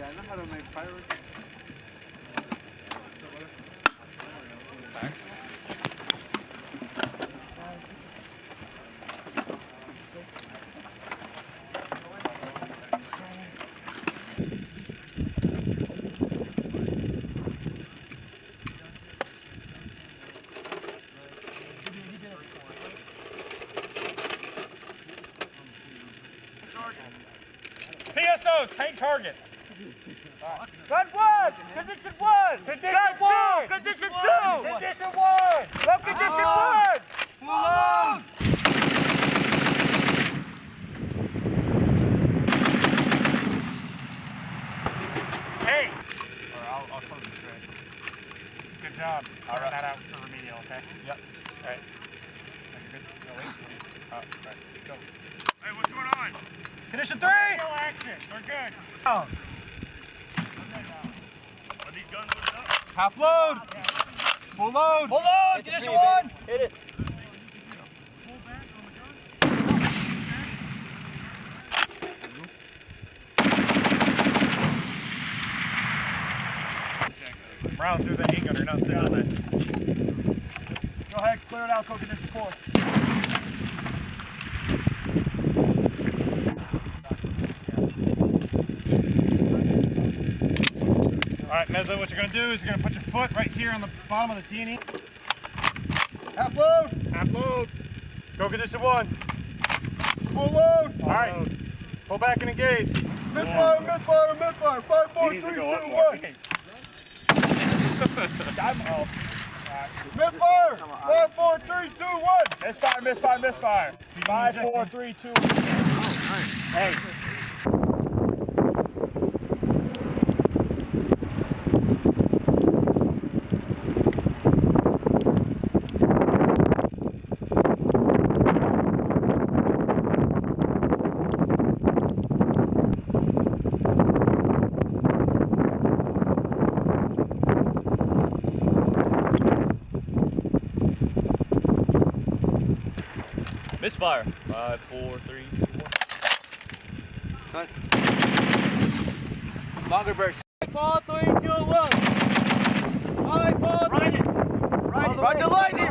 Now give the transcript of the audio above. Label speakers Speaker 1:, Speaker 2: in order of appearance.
Speaker 1: Yeah, I know how to make fireworks.
Speaker 2: PSOs, paint targets. Gun 1! Condition 1! Condition 1! Condition 2! Condition 1! Go condition 1! Move! Hey! I'll close this way. Good job. I'll run that out for remedial, okay? Yep. All right. Good. No, wait. Right. Go. Hey, what's going on? Condition 3! No action. We're good. Oh. Are these guns loaded up? Half load. Yeah. Full load. Full load. Condition 1. Hit it. Pull back on the gun. Round through the handgun, you're not sitting on that. Go ahead, clear it out, code condition 4. Alright, Mezzo, what you're going to do is you're going to put your foot right here on the bottom of the D&E. Half load! Half load! Go condition 1. Full load! Alright, pull back and engage. Misfire, misfire, misfire. 5, 4, 3, 2, 1. Misfire! 5, 4, 3, 2, 1. Misfire, misfire, misfire. 5, 4, 3, 2, 1. Hey. Misfire. 5, 4, 3, 2, 1. Cut. Longer burst. 5, 4, 3, 2, 1. 5, 4, 3. Ride it. Ride the lightning.